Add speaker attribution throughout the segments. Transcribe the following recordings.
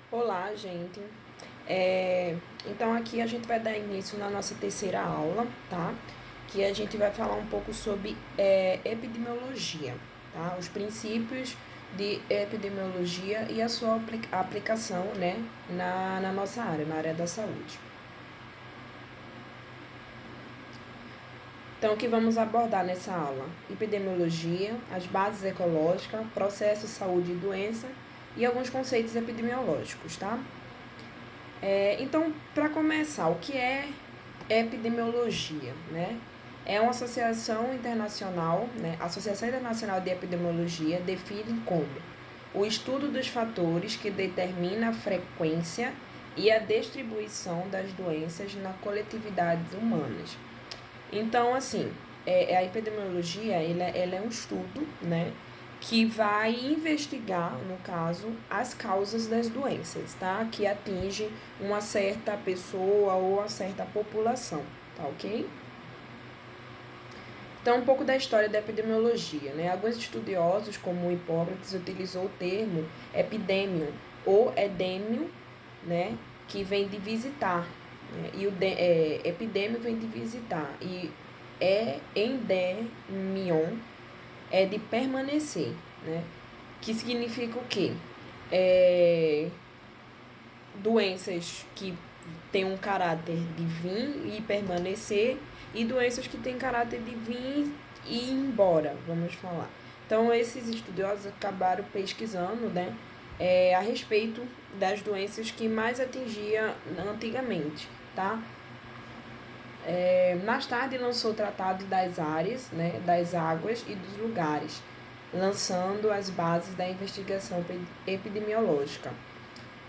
Speaker 1: Olá, gente. Então aqui a gente vai dar início na nossa terceira aula, tá? Que a gente vai falar um pouco sobre epidemiologia, tá? Os princípios de epidemiologia e a sua aplicação, né, na nossa área, na área da saúde. Então, o que vamos abordar nessa aula? Epidemiologia, as bases ecológicas, processo, saúde e doença e alguns conceitos epidemiológicos, tá? Então, para começar, o que é epidemiologia, né? É uma associação internacional, né? A Associação Internacional de Epidemiologia define como o estudo dos fatores que determina a frequência e a distribuição das doenças na coletividades humanas. Então, assim, a epidemiologia, ela é um estudo, né, que vai investigar, no caso, as causas das doenças, tá? Que atinge uma certa pessoa ou uma certa população, tá ok? Então, um pouco da história da epidemiologia, né? Alguns estudiosos, como Hipócrates, utilizou o termo epidêmio ou edêmio, né? Que vem de visitar, né? E epidêmio vem de visitar. E endemion é de permanecer, né? Que significa o quê? Doenças que têm um caráter de vir e permanecer e doenças que têm caráter de vir e ir embora, vamos falar. Então, esses estudiosos acabaram pesquisando, né, a respeito das doenças que mais atingia antigamente, tá? Mais tarde lançou o Tratado das Áreas, né, das Águas e dos Lugares, lançando as bases da investigação epidemiológica.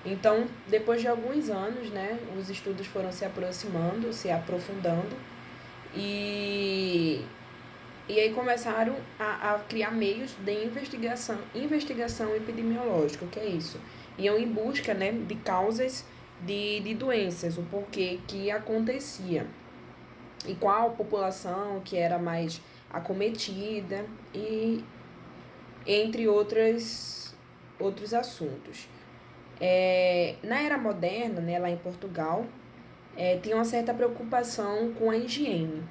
Speaker 1: Então, depois de alguns anos, né, os estudos foram se aproximando, se aprofundando e, e aí começaram a criar meios de investigação epidemiológica, o que é isso? Iam em busca, né, de causas de doenças, o porquê que acontecia e qual população que era mais acometida e entre outros assuntos. Na era moderna, né, lá em Portugal, tinha uma certa preocupação com a higiene,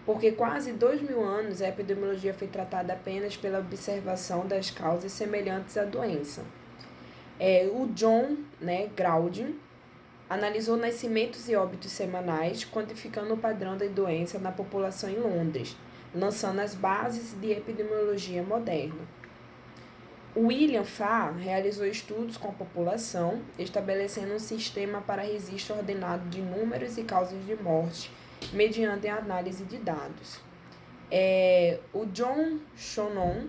Speaker 1: porque quase 2.000 anos a epidemiologia foi tratada apenas pela observação das causas semelhantes à doença. O John, né, Graudium analisou nascimentos e óbitos semanais, quantificando o padrão da doença na população em Londres, lançando as bases de epidemiologia moderna. William Farr realizou estudos com a população, estabelecendo um sistema para registro ordenado de números e causas de morte, mediante a análise de dados. O John Shannon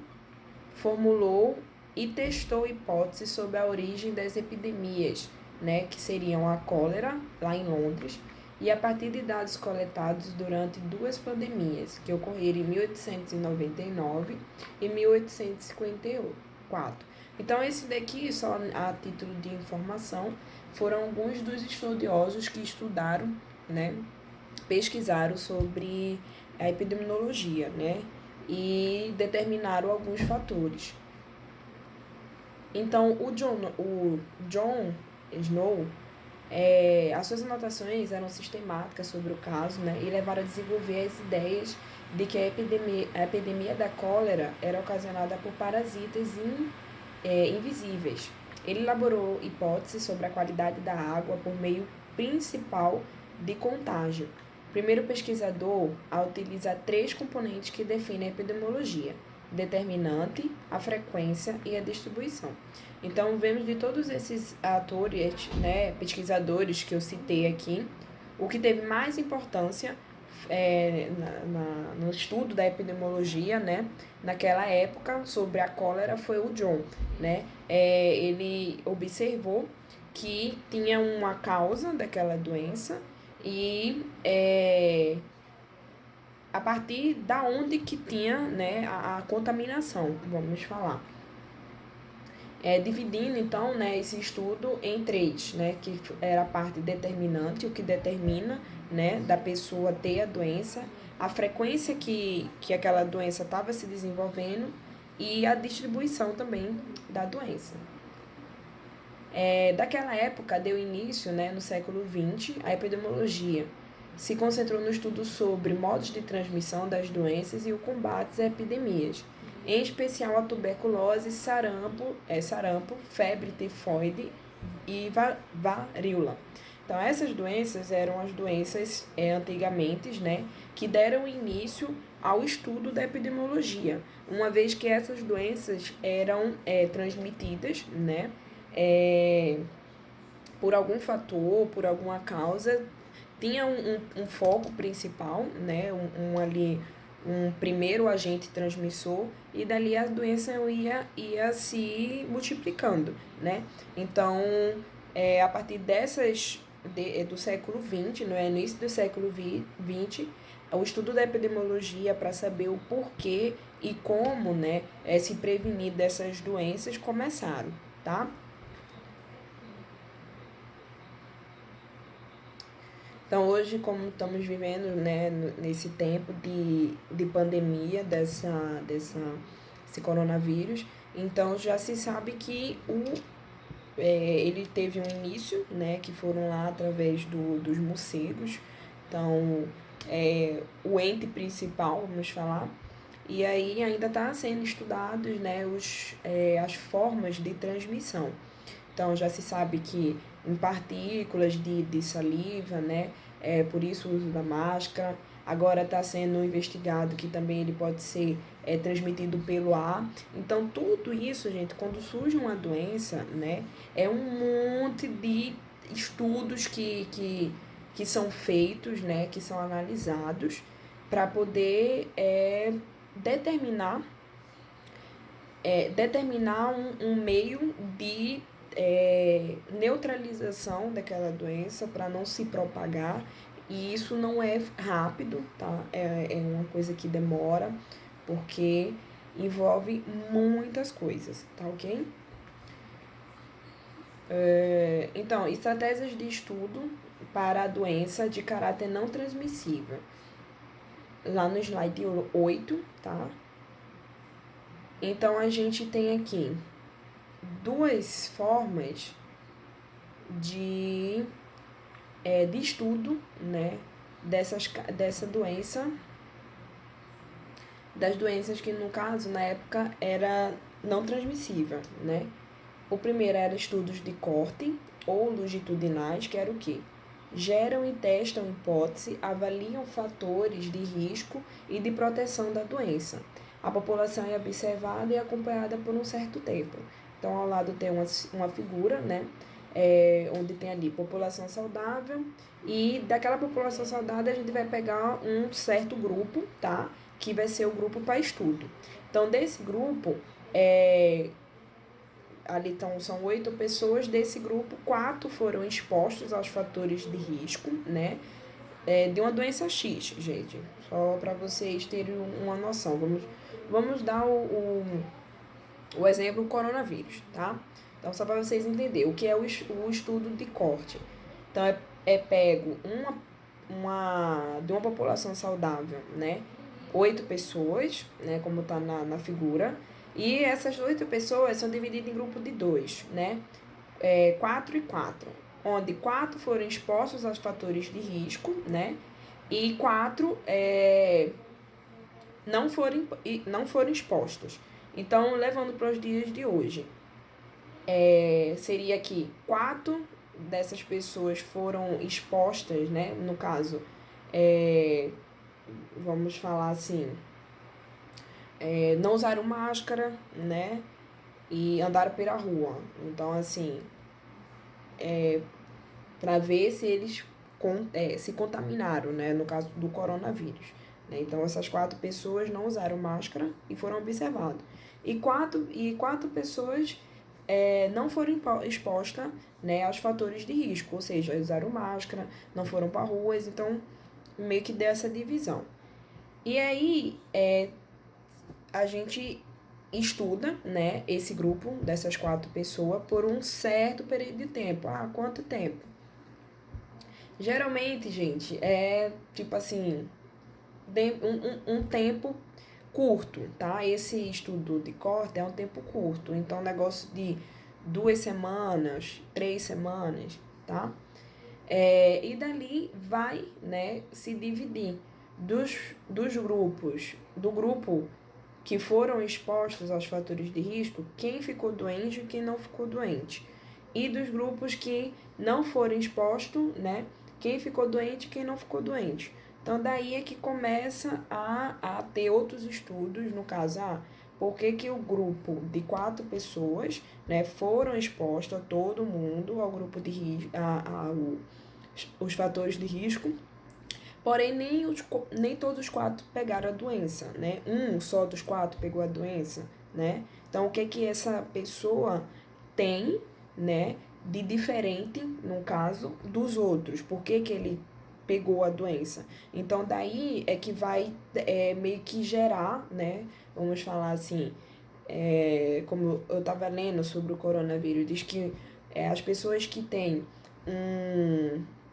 Speaker 1: formulou e testou hipóteses sobre a origem das epidemias, né, que seriam a cólera, lá em Londres, e a partir de dados coletados durante duas pandemias, que ocorreram em 1899 e 1854. Então, esse daqui, só a título de informação, foram alguns dos estudiosos que estudaram, né, pesquisaram sobre a epidemiologia, né, e determinaram alguns fatores. Então, o John Snow, as suas anotações eram sistemáticas sobre o caso, né, e levaram a desenvolver as ideias de que a epidemia da cólera era ocasionada por parasitas invisíveis. Ele elaborou hipóteses sobre a qualidade da água por meio principal de contágio. Primeiro pesquisador a utilizar três componentes que definem a epidemiologia: determinante, a frequência e a distribuição. Então, vemos de todos esses atores, né, pesquisadores que eu citei aqui, o que teve mais importância no estudo da epidemiologia, né, naquela época, sobre a cólera, foi o John, né? Ele observou que tinha uma causa daquela doença e a partir da onde que tinha, né, a contaminação, vamos falar. Dividindo, então, né, esse estudo em três, né, que era a parte determinante, o que determina, né, da pessoa ter a doença, a frequência que aquela doença estava se desenvolvendo e a distribuição também da doença. Daquela época deu início, né, no século XX, a epidemiologia. Se concentrou no estudo sobre modos de transmissão das doenças e o combate às epidemias, em especial a tuberculose, sarampo, febre tifoide e varíola. Então, essas doenças eram as doenças antigamente, né, que deram início ao estudo da epidemiologia, uma vez que essas doenças eram transmitidas, né, é, por algum fator, por alguma causa, tinha um foco principal, né, um primeiro agente transmissor, e dali a doença ia se multiplicando, né? Então, a partir do século XX, no início do século XX, o estudo da epidemiologia para saber o porquê e como, né, se prevenir dessas doenças começaram, tá? Então, hoje, como estamos vivendo, né, nesse tempo de pandemia desse coronavírus, então já se sabe que ele teve um início, né, que foram lá através dos morcegos. Então, o ente principal, vamos falar, e aí ainda está sendo estudados, né, as formas de transmissão. Então, já se sabe que em partículas de saliva, né? Por isso o uso da máscara. Agora está sendo investigado que também ele pode ser transmitido pelo ar. Então, tudo isso, gente, quando surge uma doença, né? É um monte de estudos que são feitos, né? Que são analisados para poder determinar, determinar um meio de neutralização daquela doença para não se propagar. E isso não é rápido, tá? É uma coisa que demora, porque envolve muitas coisas, tá ok? Então, estratégias de estudo para a doença de caráter não transmissível. Lá no slide 8, tá? Então, a gente tem aqui duas formas de estudo, né, dessa doença, das doenças que, no caso, na época, era não transmissível, né? O primeiro era estudos de corte ou longitudinais, que era o quê? Geram e testam hipótese, avaliam fatores de risco e de proteção da doença. A população é observada e acompanhada por um certo tempo. Então, ao lado tem uma figura, né? Onde tem ali população saudável, e daquela população saudável a gente vai pegar um certo grupo, tá? Que vai ser o grupo para estudo. Então, desse grupo, ali são 8 pessoas. Desse grupo, 4 foram expostos aos fatores de risco, né? De uma doença X, gente. Só para vocês terem uma noção. Vamos dar o exemplo do coronavírus, tá? Então, só para vocês entenderem o que é o estudo de corte. Então, pego de uma população saudável, né? 8 pessoas, né? Como tá na figura. E essas 8 pessoas são divididas em grupo de 2, né? 4 e 4. Onde 4 foram expostos aos fatores de risco, né? E 4 não foram expostos. Então, levando para os dias de hoje, seria que 4 dessas pessoas foram expostas, né? No caso, vamos falar assim, não usaram máscara, né? E andaram pela rua. Então, assim, para ver se eles se contaminaram, né? No caso do coronavírus. Né? Então, essas 4 pessoas não usaram máscara e foram observadas. E quatro pessoas não foram expostas, né, aos fatores de risco, ou seja, usaram máscara, não foram para ruas, então meio que deu essa divisão. E aí a gente estuda, né, esse grupo dessas 4 pessoas por um certo período de tempo. Ah, quanto tempo? Geralmente, gente, tipo assim, um tempo curto, tá? Esse estudo de corte é um tempo curto. Então, negócio de 2 semanas, 3 semanas, tá? E dali vai, né, se dividir dos grupos, do grupo que foram expostos aos fatores de risco, quem ficou doente e quem não ficou doente. E dos grupos que não foram expostos, né, quem ficou doente e quem não ficou doente. Então, daí é que começa a ter outros estudos, no caso, por que o grupo de 4 pessoas, né, foram expostos a todo mundo, ao grupo de risco, os fatores de risco, porém nem todos os 4 pegaram a doença, né? Um só dos 4 pegou a doença, né? Então, o que essa pessoa tem, né, de diferente, no caso, dos outros? Por que ele pegou a doença? Então, daí é que vai meio que gerar, né? Vamos falar assim, como eu estava lendo sobre o coronavírus, diz que as pessoas que têm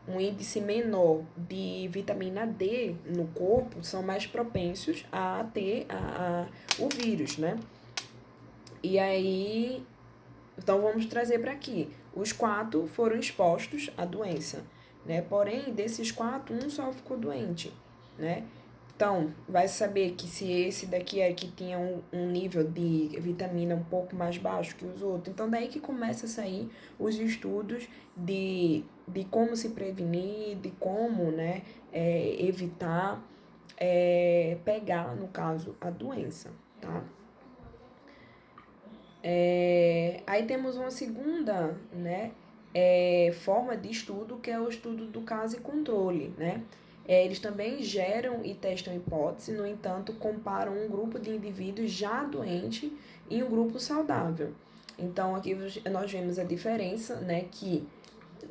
Speaker 1: um índice menor de vitamina D no corpo são mais propensos a ter o vírus, né? E aí, então vamos trazer para aqui. Os 4 foram expostos à doença, né? Porém, desses 4, um só ficou doente, né? Então, vai saber que se esse daqui é que tinha um nível de vitamina um pouco mais baixo que os outros. Então, daí que começa a sair os estudos de como se prevenir, de como, né, evitar pegar, no caso, a doença, tá? Aí temos uma segunda, né, forma de estudo, que é o estudo do caso e controle, né? Eles também geram e testam hipóteses, no entanto, comparam um grupo de indivíduos já doente e um grupo saudável. Então, aqui nós vemos a diferença, né, que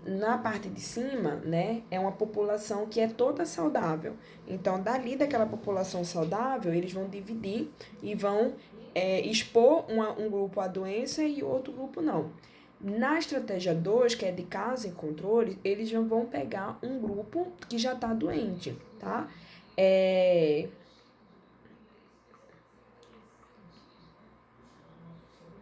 Speaker 1: na parte de cima, né, é uma população que é toda saudável. Então, dali daquela população saudável, eles vão dividir e vão expor um grupo à doença e outro grupo não. Na estratégia 2, que é de caso e controle, eles já vão pegar um grupo que já está doente, tá?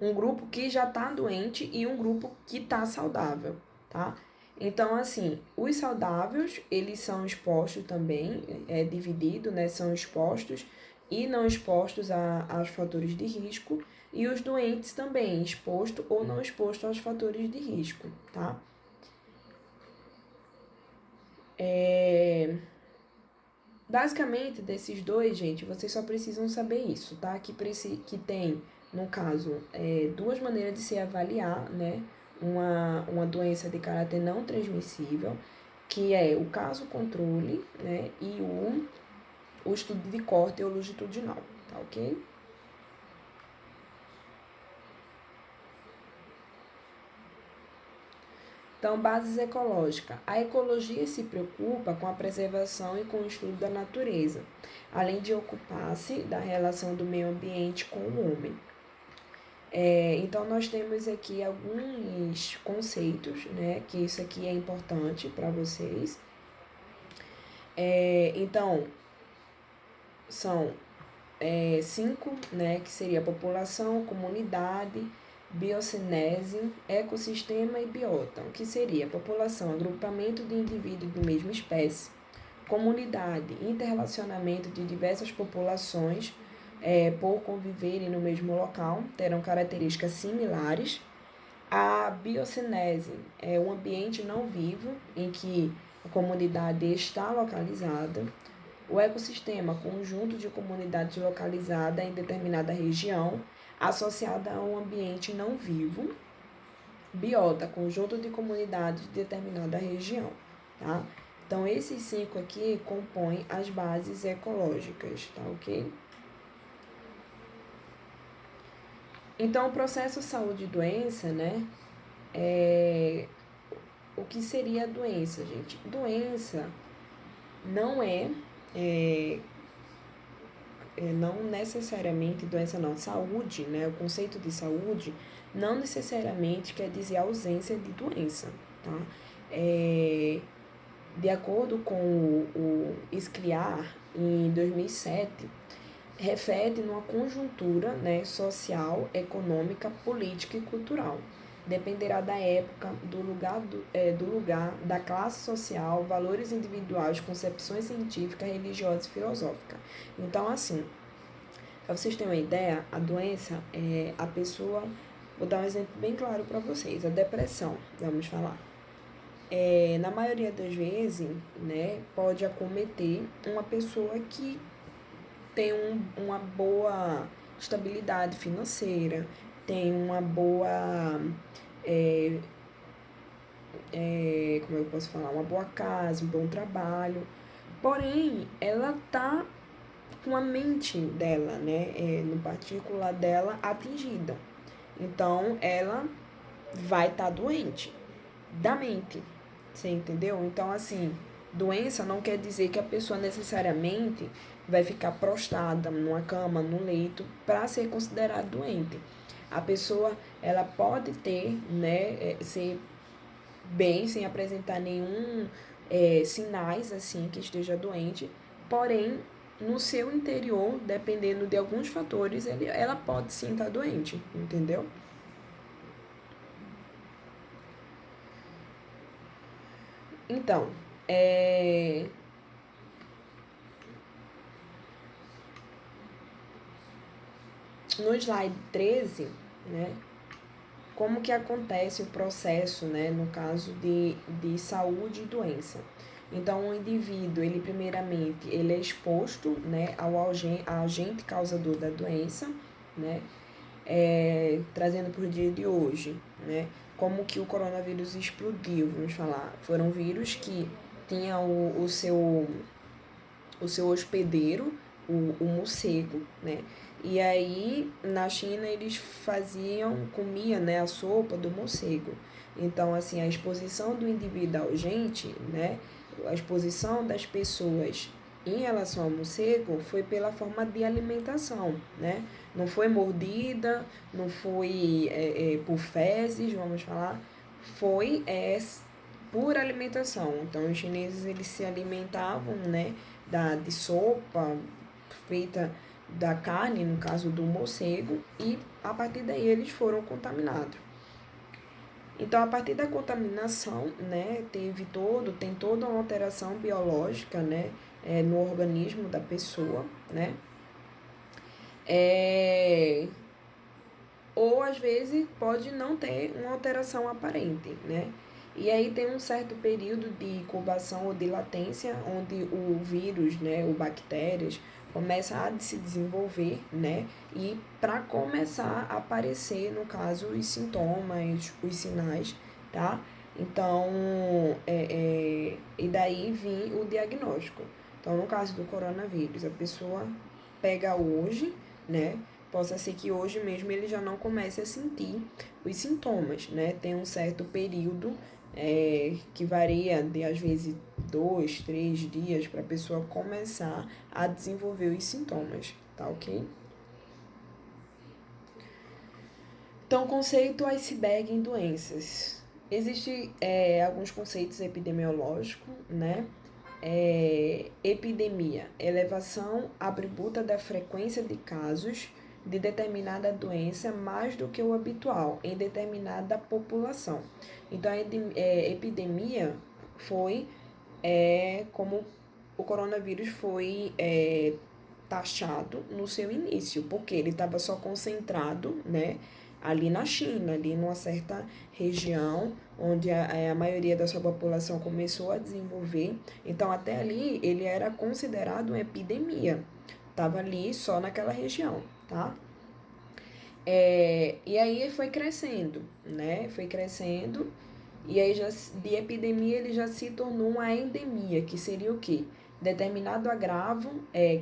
Speaker 1: Um grupo que já está doente e um grupo que está saudável, tá? Então, assim, os saudáveis, eles são expostos também, dividido, né? São expostos e não expostos aos fatores de risco. E os doentes também, exposto ou não exposto aos fatores de risco, tá? Basicamente, desses dois, gente, vocês só precisam saber isso, tá? Que tem, no caso, 2 maneiras de se avaliar, né? Uma doença de caráter não transmissível, que é o caso controle, né? E o estudo de corte ou longitudinal, tá ok? Então, bases ecológicas. A ecologia se preocupa com a preservação e com o estudo da natureza, além de ocupar-se da relação do meio ambiente com o homem. Então, nós temos aqui alguns conceitos, né? Que isso aqui é importante para vocês. Então, são 5, né? Que seria população, comunidade, biocinese, ecossistema e biota. O que seria população, agrupamento de indivíduos de mesma espécie. Comunidade, interrelacionamento de diversas populações por conviverem no mesmo local, terão características similares. A biocinese é um ambiente não vivo em que a comunidade está localizada. O ecossistema, conjunto de comunidades localizadas em determinada região, associada a um ambiente não vivo. Biota, conjunto de comunidades de determinada região, tá? Então, esses 5 aqui compõem as bases ecológicas, tá ok? Então, o processo saúde e doença, né? O que seria a doença, gente? Doença não não necessariamente doença não, saúde, né? O conceito de saúde não necessariamente quer dizer ausência de doença, tá? De acordo com o Scliar, em 2007, refere numa conjuntura, né, social, econômica, política e cultural. dependerá da época, do lugar, da classe social, valores individuais, concepções científicas, religiosas e filosóficas. Então, assim, para vocês terem uma ideia, a doença é a pessoa. Vou dar um exemplo bem claro para vocês. A depressão, vamos falar. Na maioria das vezes, né, pode acometer uma pessoa que tem uma boa estabilidade financeira, tem uma boa, é, como eu posso falar, uma boa casa, um bom trabalho. Porém, ela tá com a mente dela, né, no particular dela, atingida. Então, ela vai estar doente da mente. Você entendeu? Então, assim, doença não quer dizer que a pessoa necessariamente vai ficar prostrada numa cama, num leito, para ser considerada doente. A pessoa, ela pode ter, né, ser bem, sem apresentar nenhum sinais, assim, que esteja doente, porém, no seu interior, dependendo de alguns fatores, ela pode sim estar doente, entendeu? Então, no slide 13, né, como que acontece o processo, né, no caso de saúde e doença. Então, o indivíduo, ele primeiramente, ele é exposto, né, ao agente causador da doença, né, trazendo para o dia de hoje, né, como que o coronavírus explodiu, vamos falar. Foram vírus que tinham o seu hospedeiro, o morcego, né? E aí, na China, eles comiam, né, a sopa do morcego. Então, assim, a exposição do indivíduo ao agente, né, a exposição das pessoas em relação ao morcego foi pela forma de alimentação, né? Não foi mordida, não foi por fezes, vamos falar, foi por alimentação. Então, os chineses, eles se alimentavam, né, de sopa feita da carne, no caso do morcego, e a partir daí eles foram contaminados. Então, a partir da contaminação, né, tem toda uma alteração biológica, né, no organismo da pessoa, né, ou às vezes pode não ter uma alteração aparente, né? E aí tem um certo período de incubação ou de latência, onde o vírus, né, ou bactérias, começa a se desenvolver, né? E para começar a aparecer, no caso, os sintomas, os sinais, tá? Então, e daí vem o diagnóstico. Então, no caso do coronavírus, a pessoa pega hoje, né? Possa ser que hoje mesmo ele já não comece a sentir os sintomas, né? Tem um certo período que varia de às vezes 2, 3 dias para a pessoa começar a desenvolver os sintomas, tá ok? Então, conceito iceberg em doenças. Existem alguns conceitos epidemiológicos, né? Epidemia, elevação atributa da frequência de casos de determinada doença mais do que o habitual em determinada população. Então, a epidemia foi como o coronavírus foi taxado no seu início, porque ele estava só concentrado, né, ali na China, ali numa certa região onde a maioria da sua população começou a desenvolver. Então, até ali, ele era considerado uma epidemia. Estava ali só naquela região, tá? E aí foi crescendo, né? Foi crescendo. E aí já, de epidemia ele já se tornou uma endemia, que seria o quê? Determinado agravo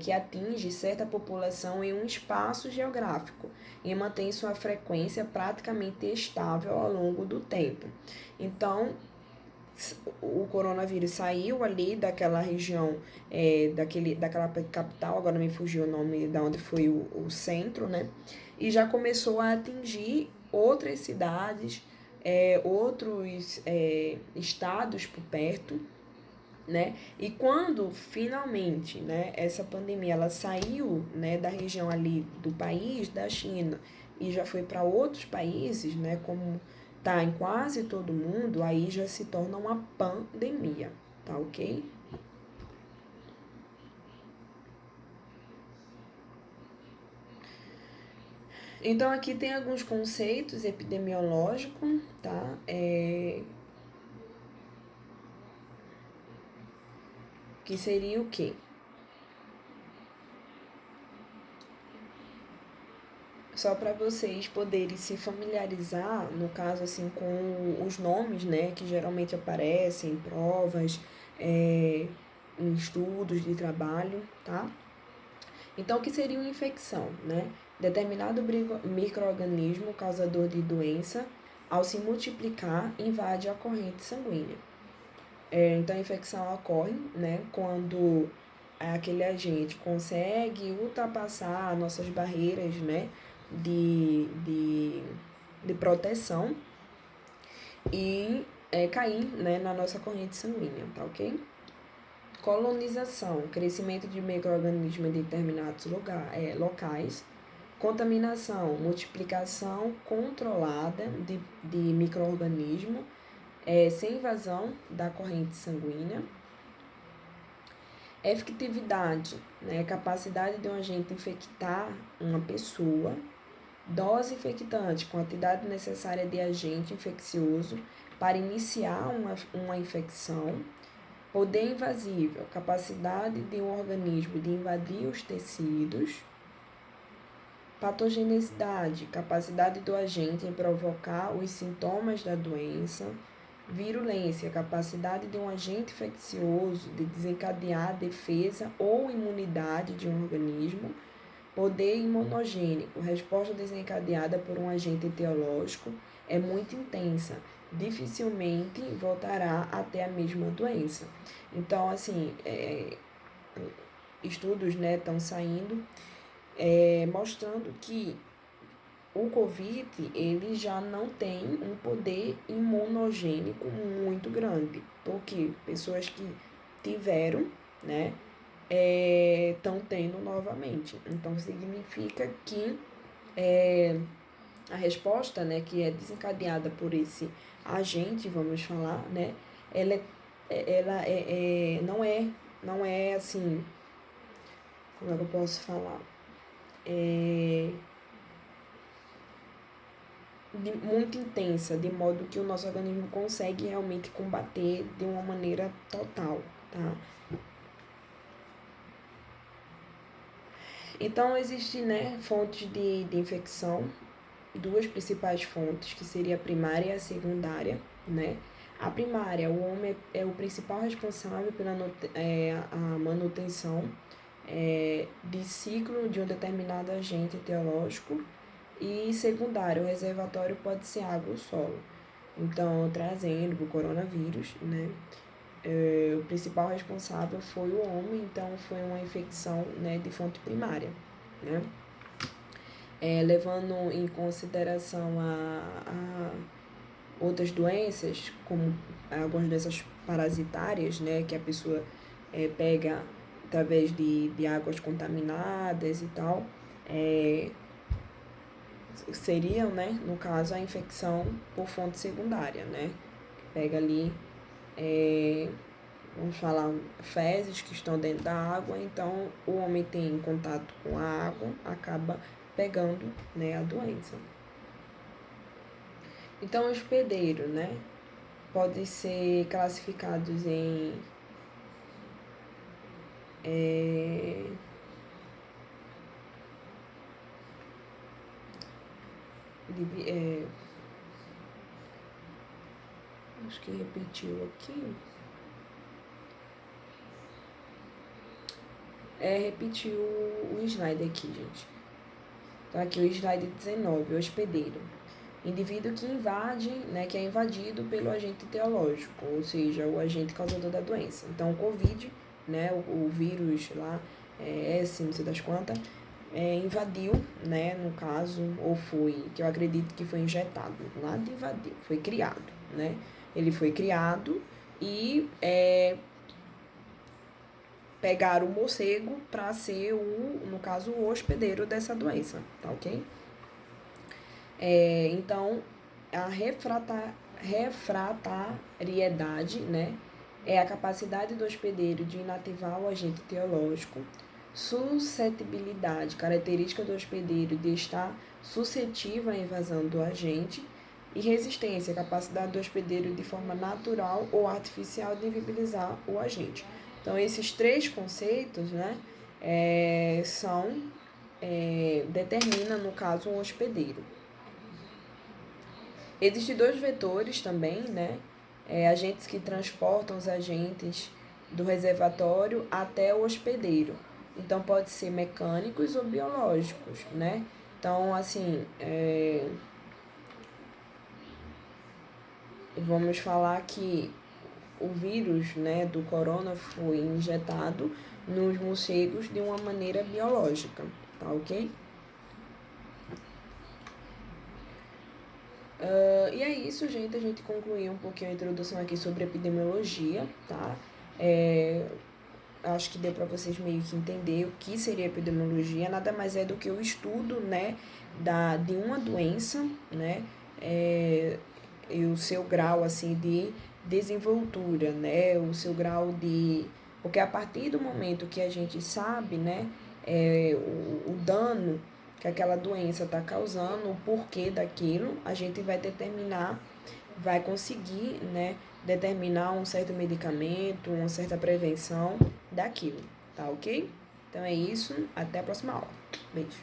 Speaker 1: que atinge certa população em um espaço geográfico e mantém sua frequência praticamente estável ao longo do tempo. Então, o coronavírus saiu ali daquela região, daquela capital, agora me fugiu o nome da onde foi o centro, né? E já começou a atingir outras cidades, outros estados por perto, né? E quando finalmente, né, essa pandemia ela saiu, né, da região ali do país, da China, e já foi para outros países, né, como tá em quase todo mundo, aí já se torna uma pandemia, tá ok? Então, aqui tem alguns conceitos epidemiológicos, tá? Que seria o quê? Só para vocês poderem se familiarizar, no caso, assim, com os nomes, né? Que geralmente aparecem em provas, em estudos de trabalho, tá? Então, o que seria uma infecção, né? Determinado micro-organismo causador de doença, ao se multiplicar, invade a corrente sanguínea. Então, a infecção ocorre, né, quando aquele agente consegue ultrapassar nossas barreiras, né, de proteção e cair, né, na nossa corrente sanguínea, tá ok? Colonização, crescimento de micro-organismos em determinados locais. Contaminação, multiplicação controlada de micro-organismos sem invasão da corrente sanguínea. Efetividade, né, capacidade de um agente infectar uma pessoa. Dose infectante, quantidade necessária de agente infeccioso para iniciar uma infecção. Poder invasível, capacidade de um organismo de invadir os tecidos. Patogenicidade, capacidade do agente em provocar os sintomas da doença. Virulência, capacidade de um agente infeccioso de desencadear a defesa ou imunidade de um organismo. Poder imunogênico, resposta desencadeada por um agente etiológico, é muito intensa, dificilmente voltará a ter a mesma doença. Então, assim, estudos, né, estão saindo mostrando que o Covid, ele já não tem um poder imunogênico muito grande, porque pessoas que tiveram, né, estão tendo novamente. Então, significa que a resposta, né, que é desencadeada por esse agente, vamos falar, né, não é assim, como é que eu posso falar? Muito intensa, de modo que o nosso organismo consegue realmente combater de uma maneira total, tá? Então, existem, né, fontes de infecção, duas principais fontes, que seria a primária e a secundária, né? A primária, o homem é o principal responsável pela a manutenção de ciclo de um determinado agente etiológico. E secundário, o reservatório pode ser água ou solo. Então, trazendo o coronavírus, né? O principal responsável foi o homem, então foi uma infecção, né, de fonte primária, né? Levando em consideração a outras doenças, como algumas doenças parasitárias, né, que a pessoa pega através de águas contaminadas e tal, seriam, né, no caso, a infecção por fonte secundária, né? Pega ali, vamos falar, fezes que estão dentro da água, então o homem tem contato com a água, acaba pegando, né, a doença. Então, o hospedeiro, né, podem ser classificados em acho que repetiu aqui. Repetiu o slide aqui, gente. Então, aqui o slide 19, o hospedeiro. Indivíduo que invade, né, que é invadido pelo agente etiológico, ou seja, o agente causador da doença. Então, o Covid, né, o vírus lá, não sei das quantas, invadiu, né, no caso, ou foi, que eu acredito que foi injetado, nada invadiu, foi criado, né? Ele foi criado e pegaram o morcego para ser no caso, o hospedeiro dessa doença, tá ok? Então, a refratariedade, né? É a capacidade do hospedeiro de inativar o agente etiológico. Suscetibilidade, característica do hospedeiro de estar suscetível à invasão do agente. E resistência, capacidade do hospedeiro de forma natural ou artificial de invibilizar o agente. Então, esses três conceitos, né, determina, no caso, um hospedeiro. Existem dois vetores também, né, agentes que transportam os agentes do reservatório até o hospedeiro. Então, pode ser mecânicos ou biológicos, né? Então, assim, vamos falar que o vírus, né, do corona foi injetado nos morcegos de uma maneira biológica, tá ok? E é isso, gente. A gente concluiu um pouquinho a introdução aqui sobre epidemiologia, tá? Acho que deu para vocês meio que entender o que seria epidemiologia. Nada mais é do que o estudo, né, de uma doença, né, e o seu grau, assim, de desenvoltura, né, o seu grau de... Porque a partir do momento que a gente sabe, né, o dano que aquela doença está causando, o porquê daquilo, a gente vai determinar, vai conseguir, né, determinar um certo medicamento, uma certa prevenção daquilo, tá ok? Então é isso, até a próxima aula. Beijo.